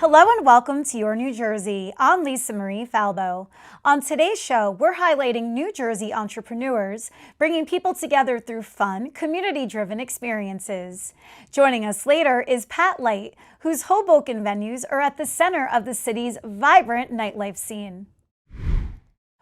Hello and welcome to Your New Jersey. I'm Lisa Marie Falbo. On today's show, we're highlighting New Jersey entrepreneurs, bringing people together through fun, community-driven experiences. Joining us later is Pat Light, whose Hoboken venues are at the center of the city's vibrant nightlife scene.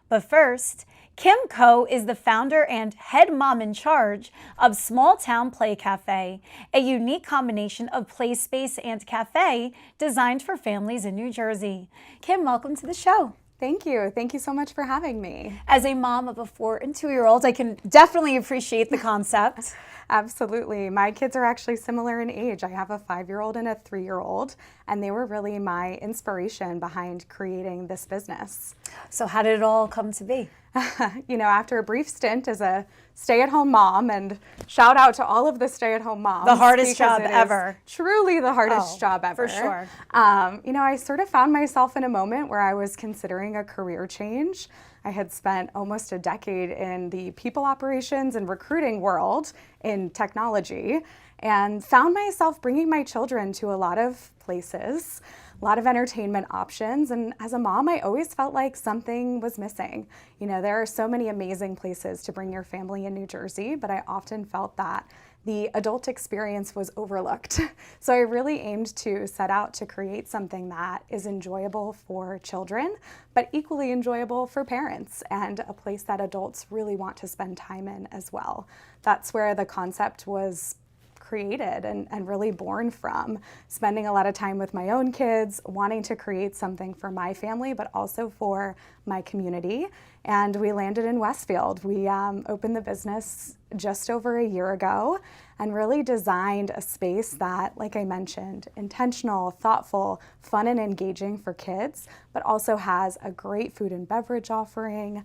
But first, Kim Coe is the founder and head mom in charge of Small Town Play Café, a unique combination of play space and cafe designed for families in New Jersey. Kim, welcome to the show. Thank you. Thank you so much for having me. As a mom of a 4- and 2-year-old, I can definitely appreciate the concept. Absolutely. My kids are actually similar in age. I have a 5-year-old and a 3-year-old, and they were really my inspiration behind creating this business. So how did it all come to be? After a brief stint as a stay-at-home mom, and shout out to all of the stay-at-home moms. The hardest job ever. Truly the hardest job ever. For sure. I sort of found myself in a moment where I was considering a career change. I had spent almost a decade in the people operations and recruiting world in technology, and found myself bringing my children to a lot of places, a lot of entertainment options. And as a mom, I always felt like something was missing. There are so many amazing places to bring your family in New Jersey, but I often felt that the adult experience was overlooked. So I really aimed to set out to create something that is enjoyable for children, but equally enjoyable for parents, and a place that adults really want to spend time in as well. That's where the concept was created and really born from, spending a lot of time with my own kids, wanting to create something for my family, but also for my community. And we landed in Westfield. We opened the business just over a year ago and really designed a space that, like I mentioned, intentional, thoughtful, fun, and engaging for kids, but also has a great food and beverage offering,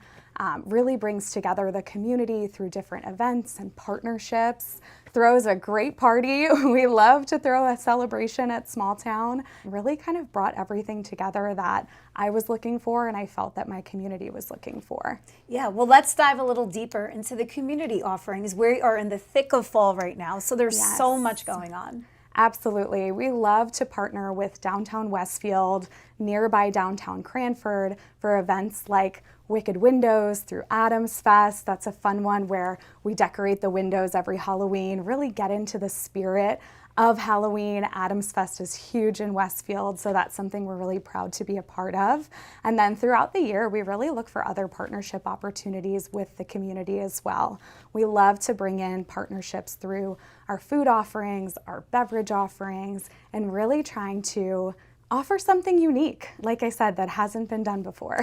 really brings together the community through different events and partnerships, throws a great party. We love to throw a celebration at Small Town. Really kind of brought everything together that I was looking for and I felt that my community was looking for. Yeah, well, let's dive a little deeper into the community offerings. We are in the thick of fall right now, so there's so much going on. Absolutely. We love to partner with downtown Westfield, nearby downtown Cranford, for events like Wicked Windows through Adams Fest. That's a fun one where we decorate the windows every Halloween, really get into the spirit of Halloween. Adams Fest is huge in Westfield, so that's something we're really proud to be a part of. And then throughout the year, we really look for other partnership opportunities with the community as well. We love to bring in partnerships through our food offerings, our beverage offerings, and really trying to offer something unique, like I said, that hasn't been done before.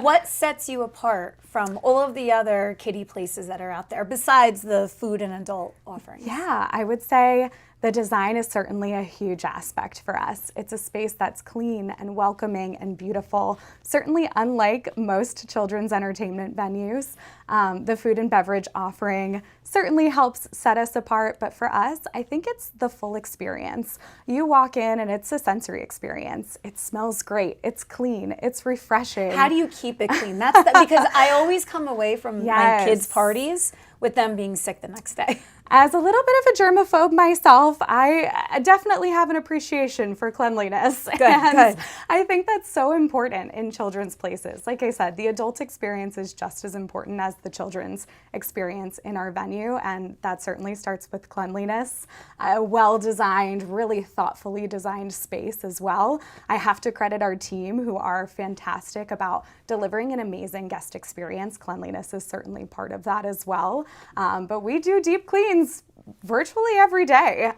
What sets you apart from all of the other kiddie places that are out there, besides the food and adult offerings? Yeah, I would say the design is certainly a huge aspect for us. It's a space that's clean and welcoming and beautiful, certainly unlike most children's entertainment venues. The food and beverage offering certainly helps set us apart, but for us, I think it's the full experience. You walk in and it's a sensory experience. It smells great, it's clean, it's refreshing. How do you keep it clean? Because I always come away from my kids' parties with them being sick the next day. As a little bit of a germaphobe myself, I definitely have an appreciation for cleanliness. Good. I think that's so important in children's places. Like I said, the adult experience is just as important as the children's experience in our venue, and that certainly starts with cleanliness. A well-designed, really thoughtfully designed space as well. I have to credit our team, who are fantastic about delivering an amazing guest experience. Cleanliness is certainly part of that as well. But we do deep cleans virtually every day.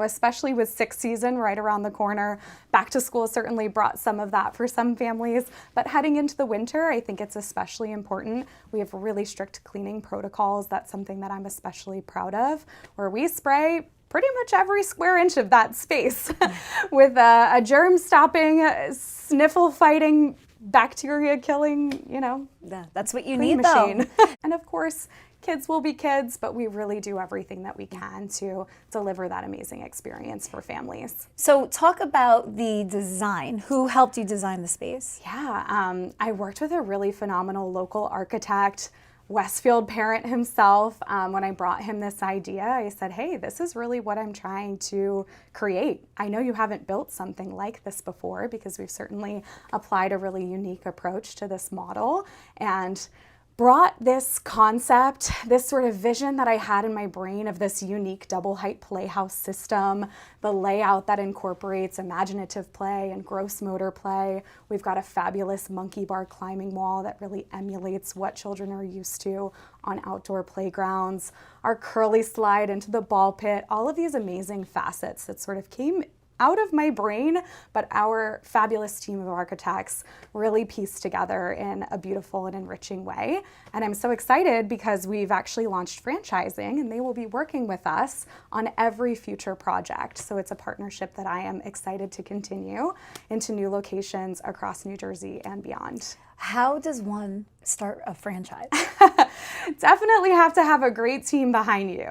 Especially with sixth season right around the corner. Back to school certainly brought some of that for some families, but heading into the winter, I think it's especially important. We have really strict cleaning protocols. That's something that I'm especially proud of, where we spray pretty much every square inch of that space with a germ-stopping, sniffle-fighting, bacteria-killing, that's what you clean need, machine. though. And of course, kids will be kids, but we really do everything that we can to deliver that amazing experience for families. So talk about the design. Who helped you design the space? Yeah, I worked with a really phenomenal local architect, Westfield parent himself. When I brought him this idea, I said, hey, this is really what I'm trying to create. I know you haven't built something like this before, because we've certainly applied a really unique approach to this model, and brought this concept, this sort of vision that I had in my brain of this unique double height playhouse system, the layout that incorporates imaginative play and gross motor play. We've got a fabulous monkey bar climbing wall that really emulates what children are used to on outdoor playgrounds, our curly slide into the ball pit, all of these amazing facets that sort of came out of my brain, but our fabulous team of architects really pieced together in a beautiful and enriching way. And I'm so excited because we've actually launched franchising, and they will be working with us on every future project. So it's a partnership that I am excited to continue into new locations across New Jersey and beyond. How does one start a franchise? Definitely have to have a great team behind you.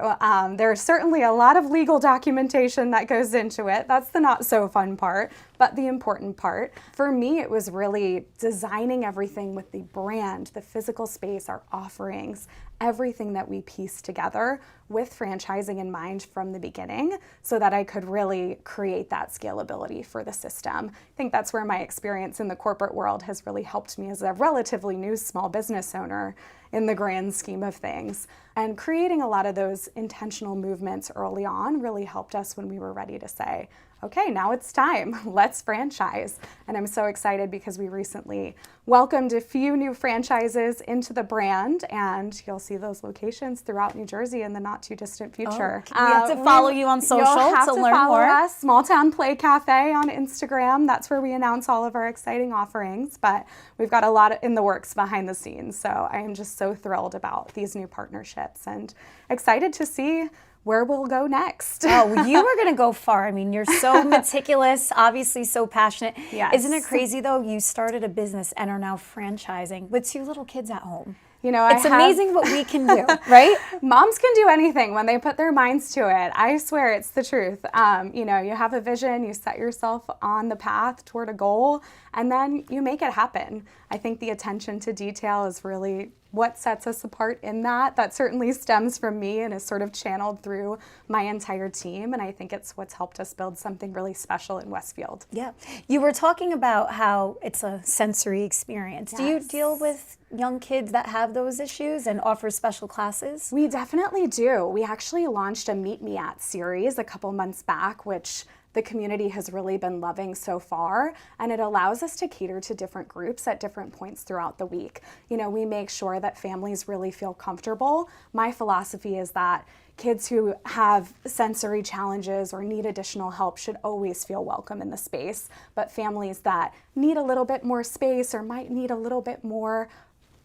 There's certainly a lot of legal documentation that goes into it. That's the not so fun part, but the important part. For me, it was really designing everything with the brand, the physical space, our offerings, everything that we pieced together with franchising in mind from the beginning, so that I could really create that scalability for the system. I think that's where my experience in the corporate world has really helped me as a relatively new small business owner in the grand scheme of things. And creating a lot of those intentional movements early on really helped us when we were ready to say, okay, now it's time, let's franchise. And I'm so excited because we recently welcomed a few new franchises into the brand, and you'll see those locations throughout New Jersey in the not too distant future. We have to follow you on social to learn follow more. Us, Small Town Play Café on Instagram. That's where we announce all of our exciting offerings, but we've got a lot in the works behind the scenes. So I am just so thrilled about these new partnerships and excited to see where we'll go next. Oh, you are going to go far. I mean, you're so meticulous, obviously so passionate. Yes. Isn't it crazy, though? You started a business and are now franchising with 2 little kids at home. You know, it's amazing what we can do, right? Moms can do anything when they put their minds to it. I swear it's the truth. You know, you have a vision, you set yourself on the path toward a goal, and then you make it happen. I think the attention to detail is really what sets us apart in that. That certainly stems from me and is sort of channeled through my entire team. And I think it's what's helped us build something really special in Westfield. Yeah. You were talking about how it's a sensory experience. Yes. Do you deal with young kids that have those issues and offer special classes? We definitely do. We actually launched a Meet Me At series a couple months back, which the community has really been loving so far, and it allows us to cater to different groups at different points throughout the week. You know, we make sure that families really feel comfortable. My philosophy is that kids who have sensory challenges or need additional help should always feel welcome in the space, but families that need a little bit more space or might need a little bit more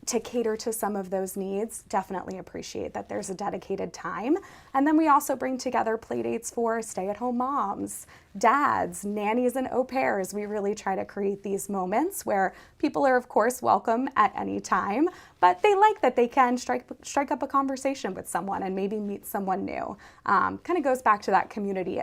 to cater to some of those needs, definitely appreciate that there's a dedicated time. And then we also bring together play dates for stay-at-home moms, dads, nannies, and au pairs. We really try to create these moments where people are, of course, welcome at any time, but they like that they can strike up a conversation with someone and maybe meet someone new. Kind of goes back to that community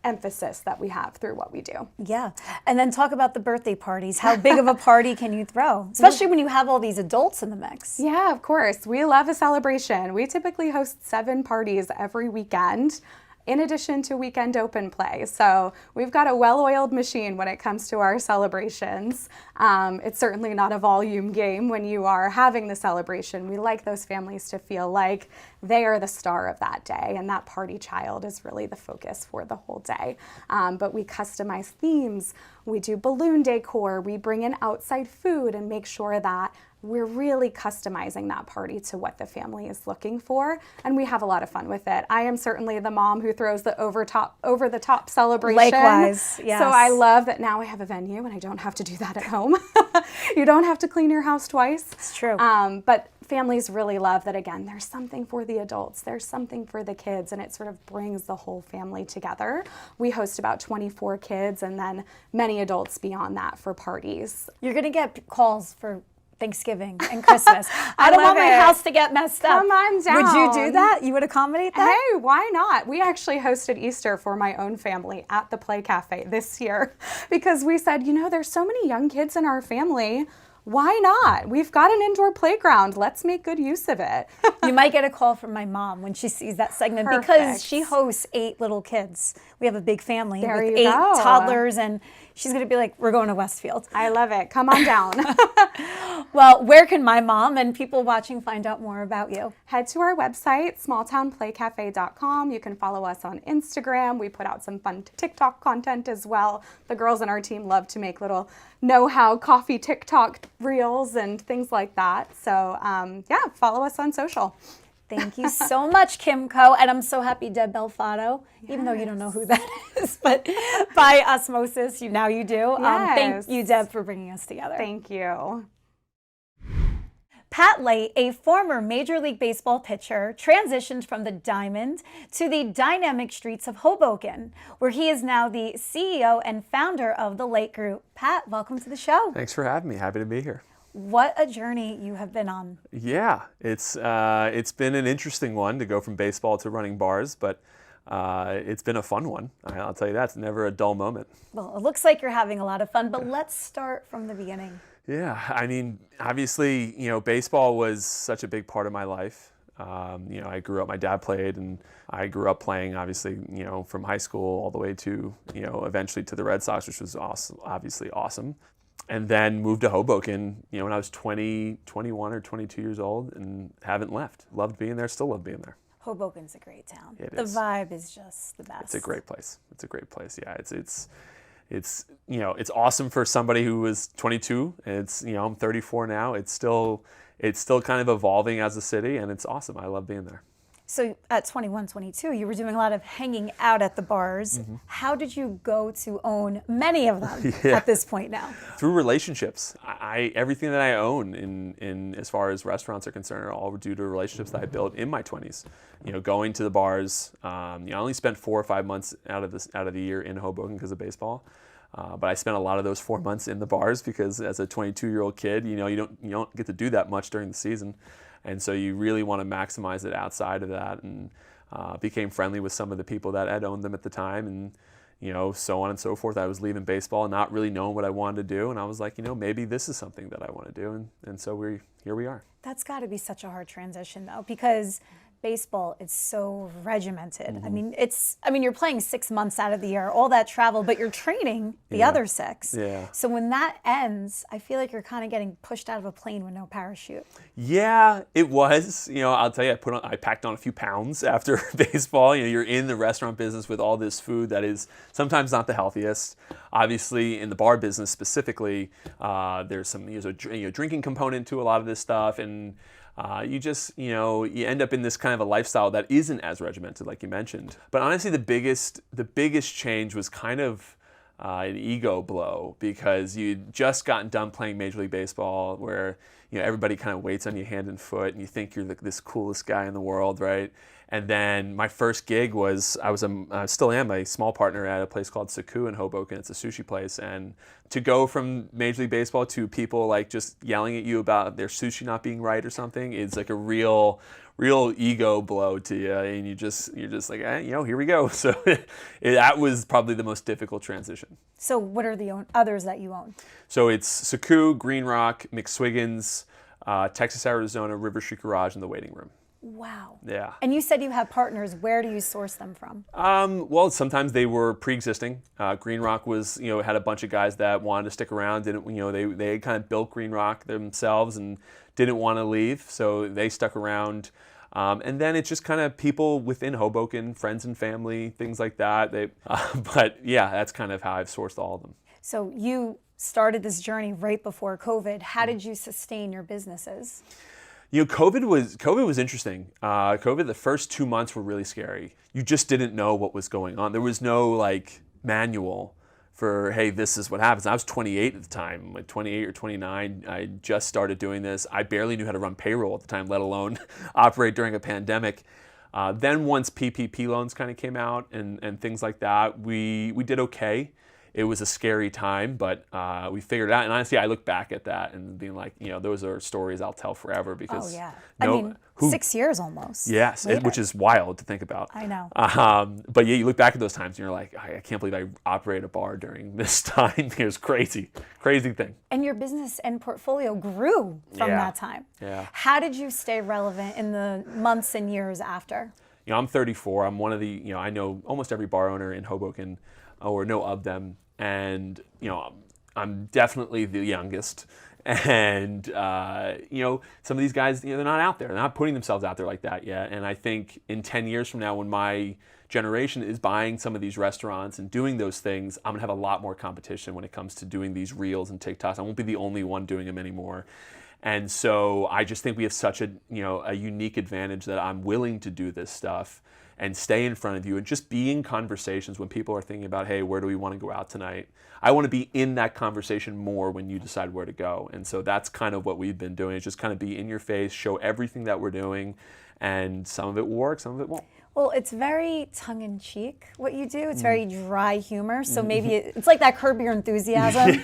emphasis that we have through what we do. Yeah. And then talk about the birthday parties. How big of a party can you throw? Especially when you have all these adults in the mix. Yeah, of course. We love a celebration. We typically host 7 parties every weekend, in addition to weekend open play. So we've got a well-oiled machine when it comes to our celebrations. It's certainly not a volume game when you are having the celebration. We like those families to feel like they are the star of that day, and that party child is really the focus for the whole day. But we customize themes, we do balloon decor, we bring in outside food and make sure that we're really customizing that party to what the family is looking for, and we have a lot of fun with it. I am certainly the mom who throws the over the top celebration. Likewise, yes. So I love that now I have a venue and I don't have to do that at home. You don't have to clean your house twice. It's true. But families really love that, again, there's something for the adults, there's something for the kids, and it sort of brings the whole family together. We host about 24 kids and then many adults beyond that for parties. You're going to get calls for Thanksgiving and Christmas. I don't want my house to get messed up. Come on down. Would you do that? You would accommodate that? Hey, why not? We actually hosted Easter for my own family at the Play Cafe this year because we said, you know, there's so many young kids in our family. Why not? We've got an indoor playground. Let's make good use of it. You might get a call from my mom when she sees that segment because Perfect. she hosts 8 little kids. We have a big family There with you 8 go. toddlers, and she's going to be like, we're going to Westfield. I love it. Come on down. Well, where can my mom and people watching find out more about you? Head to our website, smalltownplaycafe.com. You can follow us on Instagram. We put out some fun TikTok content as well. The girls on our team love to make little know-how coffee TikTok reels and things like that. So yeah, follow us on social. Thank you so much, Kim Coe. And I'm so happy Deb Belfato, even though you don't know who that is, but by osmosis, now you do. Yes. Thank you, Deb, for bringing us together. Thank you. Pat Light, a former Major League Baseball pitcher, transitioned from the diamond to the dynamic streets of Hoboken, where he is now the CEO and founder of the Light Group. Pat, welcome to the show. Thanks for having me. Happy to be here. What a journey you have been on. Yeah, it's been an interesting one to go from baseball to running bars, but it's been a fun one. I'll tell you that. It's never a dull moment. Well, it looks like you're having a lot of fun, but let's start from the beginning. Yeah, I mean, obviously, baseball was such a big part of my life. I grew up, my dad played, and I grew up playing, obviously, from high school all the way to, eventually to the Red Sox, which was obviously awesome. And then moved to Hoboken, when I was 21 or 22 years old, and haven't left. Loved being there, still love being there. Hoboken's a great town. It the is. vibe is just the best. It's a great place. It's a great place. Yeah, it's awesome for somebody who was 22. It's I'm 34 now. It's still kind of evolving as a city, and it's awesome. I love being there. So at 21, 22, you were doing a lot of hanging out at the bars. Mm-hmm. How did you go to own many of them at this point now? Through relationships. Everything that I own in as far as restaurants are concerned are all due to relationships that I built in my 20s. Going to the bars. I only spent 4 or 5 months out of the year in Hoboken because of baseball. But I spent a lot of those 4 months in the bars because as a 22-year-old kid, you don't get to do that much during the season. And so you really want to maximize it outside of that, and became friendly with some of the people that had owned them at the time, and so on and so forth. I was leaving baseball and not really knowing what I wanted to do, and I was like, maybe this is something that I want to do, and so here we are. That's got to be such a hard transition though, because baseball is so regimented. Mm-hmm. I mean, you're playing 6 months out of the year, all that travel, but you're training the other 6. Yeah. So when that ends, I feel like you're kind of getting pushed out of a plane with no parachute. Yeah, it was. I'll tell you, I packed on a few pounds after baseball. You're in the restaurant business with all this food that is sometimes not the healthiest. Obviously, in the bar business specifically, there's a drinking component to a lot of this stuff, and you just, you end up in this kind of a lifestyle that isn't as regimented, like you mentioned. But honestly, the biggest change was kind of an ego blow, because you'd just gotten done playing Major League Baseball, where everybody kind of waits on you hand and foot, and you think you're this coolest guy in the world, right? And then my first gig was, I still am a small partner at a place called Saku in Hoboken. It's a sushi place. And to go from Major League Baseball to people like just yelling at you about their sushi not being right or something is like a real ego blow to you. And you're just like, here we go. So that was probably the most difficult transition. So what are the others that you own? So it's Saku, Green Rock, McSwiggan's, Texas, Arizona, River Street Garage, and the Waiting Room. Wow. Yeah. And you said you have partners. Where do you source them from? Well, sometimes they were pre-existing. Green Rock was, had a bunch of guys that wanted to stick around. They kind of built Green Rock themselves and didn't want to leave, so they stuck around. And then it's just kind of people within Hoboken, friends and family, things like that. But yeah, that's kind of how I've sourced all of them. So you started this journey right before COVID. How did you sustain your businesses? COVID was interesting. COVID, the first 2 months were really scary. You just didn't know what was going on. There was no manual for, hey, this is what happens. I was 28 at the time, 28 or 29. I just started doing this. I barely knew how to run payroll at the time, let alone operate during a pandemic. Then once PPP loans kind of came out and things like that, we did okay. it was a scary time, but we figured it out. And honestly, I look back at that and being like, those are stories I'll tell forever because. Oh, yeah. I mean, 6 years almost. Yes, which is wild to think about. I know. But yeah, you look back at those times and you're like, I can't believe I operated a bar during this time. It was crazy thing. And your business and portfolio grew from that time. Yeah. How did you stay relevant in the months and years after? I'm 34. I'm one of the, I know almost every bar owner in Hoboken or know of them. And, I'm definitely the youngest. And, some of these guys, they're not out there. They're not putting themselves out there like that yet. And I think in 10 years from now, when my generation is buying some of these restaurants and doing those things, I'm going to have a lot more competition when it comes to doing these reels and TikToks. I won't be the only one doing them anymore. And so I just think we have such a unique advantage that I'm willing to do this stuff and stay in front of you and just be in conversations when people are thinking about, hey, where do we want to go out tonight? I want to be in that conversation more when you decide where to go. And so that's kind of what we've been doing, is just kind of be in your face, show everything that we're doing, and some of it will work, some of it won't. Well, it's very tongue-in-cheek, what you do. It's very dry humor. So maybe it's like that Curb Your Enthusiasm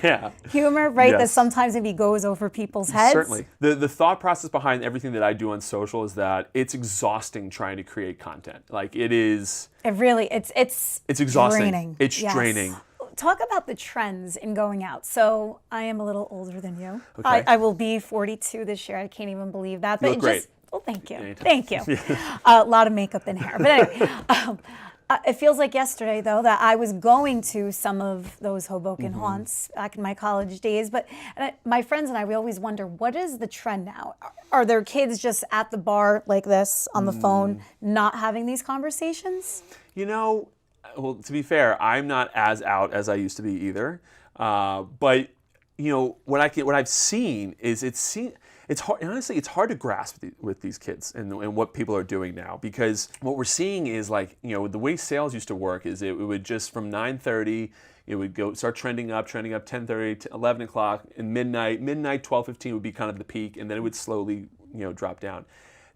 humor, right? Yes. That sometimes maybe goes over people's heads. Certainly. The thought process behind everything that I do on social is that it's exhausting trying to create content. Like it is. It really, it's exhausting. draining. It's Yes. draining. Talk about the trends in going out. So I am a little older than you. Okay. I will be 42 this year. I can't even believe that. You look great. Well, thank you. Anytime. Thank you. A lot of makeup and hair. But anyway, it feels like yesterday, though, that I was going to some of those Hoboken haunts back in my college days. But my friends and I, we always wonder, what is the trend now? Are there kids just at the bar like this on the phone, not having these conversations? Well, to be fair, I'm not as out as I used to be either. But what I've seen is it's hard. Honestly, it's hard to grasp with these kids and what people are doing now, because what we're seeing is like, the way sales used to work is it would just from 9:30, it would start trending up 10:30 to 11 o'clock, and midnight 12:15 would be kind of the peak, and then it would slowly drop down.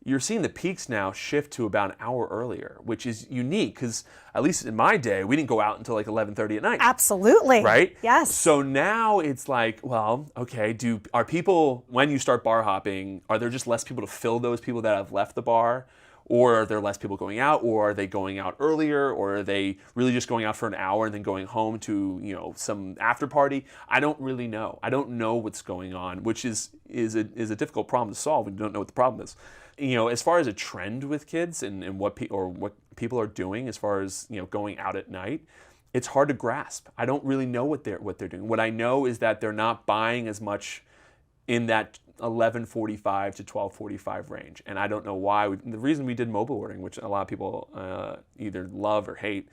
You're seeing the peaks now shift to about an hour earlier, which is unique because at least in my day, we didn't go out until like 11:30 at night. Absolutely. Right? Yes. So now it's like, well, okay, are people, when you start bar hopping, are there just less people to fill those people that have left the bar? Or are there less people going out? Or are they going out earlier? Or are they really just going out for an hour and then going home to, some after party? I don't really know. I don't know what's going on, which is a difficult problem to solve when you don't know what the problem is. As far as a trend with kids and what people are doing as far as going out at night, it's hard to grasp. I don't really know what they're doing. What I know is that they're not buying as much in that 11:45 to 12:45 range, and I don't know why. The reason we did mobile ordering, which a lot of people either love or hate,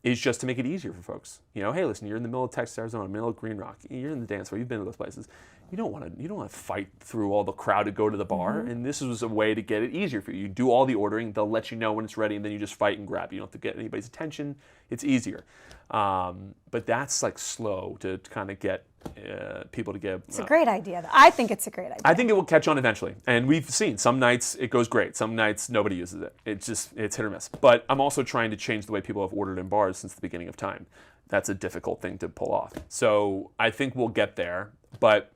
is just to make it easier for folks. Hey, listen, you're in the middle of Texas, Arizona, middle of Green Rock. You're in the dance floor. You've been to those places. You don't want to fight through all the crowd to go to the bar. And this was a way to get it easier for you. You do all the ordering. They'll let you know when it's ready, and then you just fight and grab. You don't have to get anybody's attention. It's easier. But that's like slow to kind of get people to get. It's a great idea, though. I think it's a great idea. I think it will catch on eventually. And we've seen some nights it goes great. Some nights nobody uses it. It's hit or miss. But I'm also trying to change the way people have ordered in bars since the beginning of time. That's a difficult thing to pull off. So I think we'll get there. But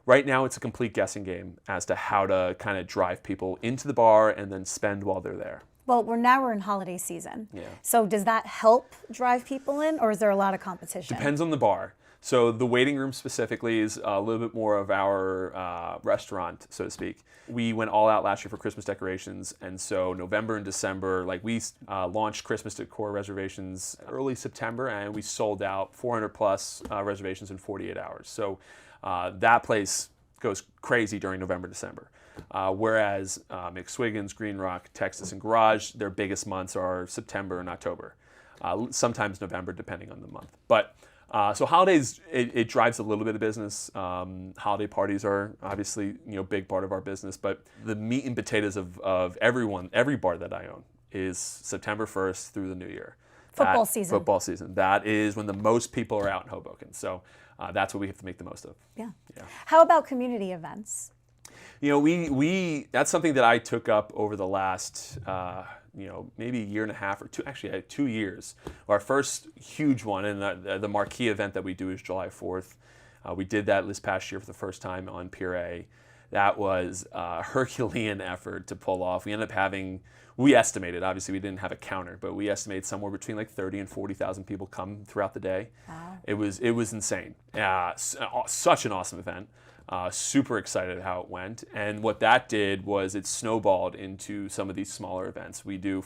right now it's a complete guessing game as to how to kind of drive people into the bar and then spend while they're there. Well, we're in holiday season. Yeah. So does that help drive people in, or is there a lot of competition? Depends on the bar. So the waiting room specifically is a little bit more of our restaurant, so to speak. We went all out last year for Christmas decorations, and so November and December, we launched Christmas decor reservations early September, and we sold out 400 plus reservations in 48 hours. So that place goes crazy during November, December. Whereas McSwiggan's, Green Rock, Texas, and Garage, their biggest months are September and October. Sometimes November, depending on the month. But so holidays, it drives a little bit of business. Holiday parties are obviously big part of our business, but the meat and potatoes of every bar that I own is September 1st through the new year. Football season. Football season. That is when the most people are out in Hoboken. So that's what we have to make the most of. Yeah. How about community events? We that's something that I took up over the last maybe a year and a half or two, actually 2 years. Our first huge one, and the marquee event that we do is July 4th. We did that this past year for the first time on Pier A. That was a Herculean effort to pull off. We ended up having, we estimated, obviously we didn't have a counter, but we estimated somewhere between like 30 and 40,000 people come throughout the day. Wow. It was insane. Such an awesome event. Super excited how it went. And what that did was it snowballed into some of these smaller events we do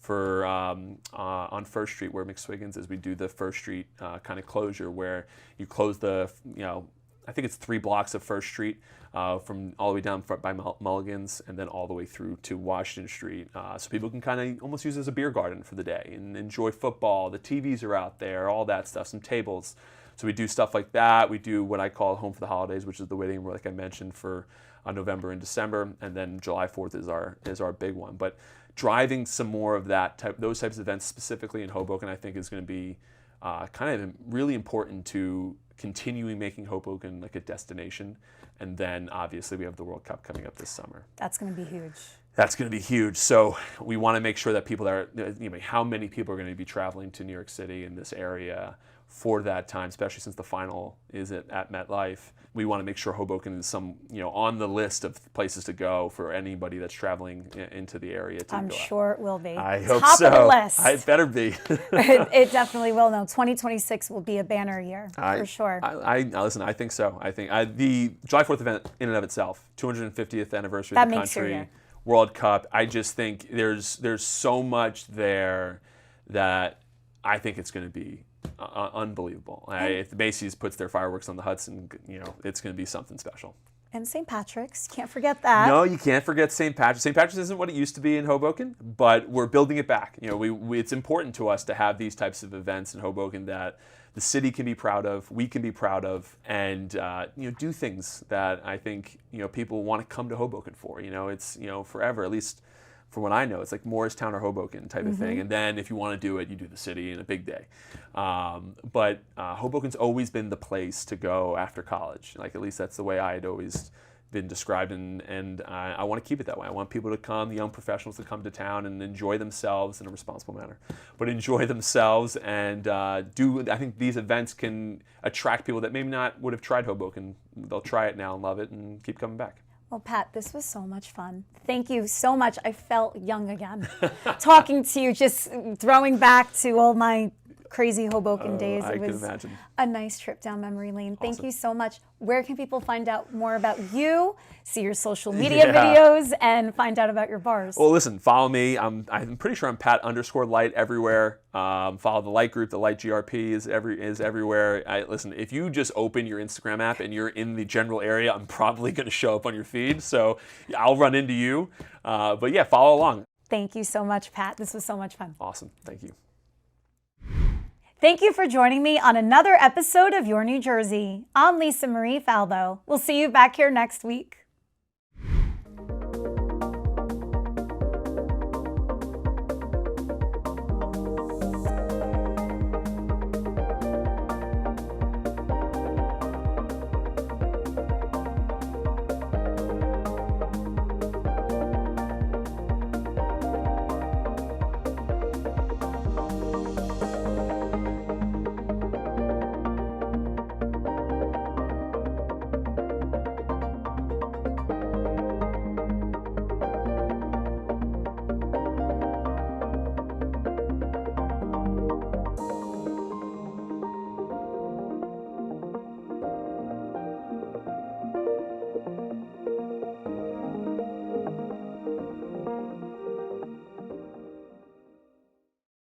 on First Street where McSwiggan's is. We do the First Street kind of closure where you close I think it's 3 blocks of First Street from all the way down by Mulligan's and then all the way through to Washington Street. So people can kind of almost use it as a beer garden for the day and enjoy football. The TVs are out there, all that stuff, some tables. So we do stuff like that. We do what I call Home for the Holidays, which is the waiting room, like I mentioned, for November and December. And then July 4th is our big one. But driving some more of those types of events specifically in Hoboken, I think is going to be kind of really important to continuing making Hoboken like a destination. And then obviously we have the World Cup coming up this summer. That's going to be huge. That's going to be huge. So we want to make sure that people how many people are going to be traveling to New York City in this area for that time, especially since the final is at MetLife. We want to make sure Hoboken is on the list of places to go for anybody that's traveling into the area. I'm sure it will be. I hope Top so. of the list. It better be. It definitely will. No, 2026 will be a banner year for sure. Listen, I think so. I think the July 4th event in and of itself, 250th anniversary That of the makes your country, year. World Cup. I just think there's so much there that I think it's going to be unbelievable. If Macy's puts their fireworks on the Hudson, it's going to be something special. And St. Patrick's, can't forget that. No, you can't forget St. Patrick's. St. Patrick's isn't what it used to be in Hoboken, but we're building it back. It's important to us to have these types of events in Hoboken that the city can be proud of, we can be proud of, and do things that I think people want to come to Hoboken for. It's forever, at least from what I know, it's like Morristown or Hoboken type of thing. And then if you want to do it, you do the city in a big day. But Hoboken's always been the place to go after college. Like, at least that's the way I had always been described, and I want to keep it that way. I want people to come, the young professionals to come to town and enjoy themselves in a responsible manner, but enjoy themselves and I think these events can attract people that maybe not would have tried Hoboken. They'll try it now and love it and keep coming back. Well, Pat, this was so much fun. Thank you so much. I felt young again. Talking to you, just throwing back to all my crazy Hoboken days. I It can was imagine. a nice trip down memory lane. Thank Awesome. you so much. Where can people find out more about you, see your social media videos, and find out about your bars? Well, listen, follow me. I'm pretty sure I'm Pat_Light everywhere. Follow the Light Group. The Light GRP is everywhere. Listen, if you just open your Instagram app and you're in the general area, I'm probably going to show up on your feed. So I'll run into you. But yeah, follow along. Thank you so much, Pat. This was so much fun. Awesome. Thank you. Thank you for joining me on another episode of Your New Jersey. I'm Lisa Marie Falbo. We'll see you back here next week.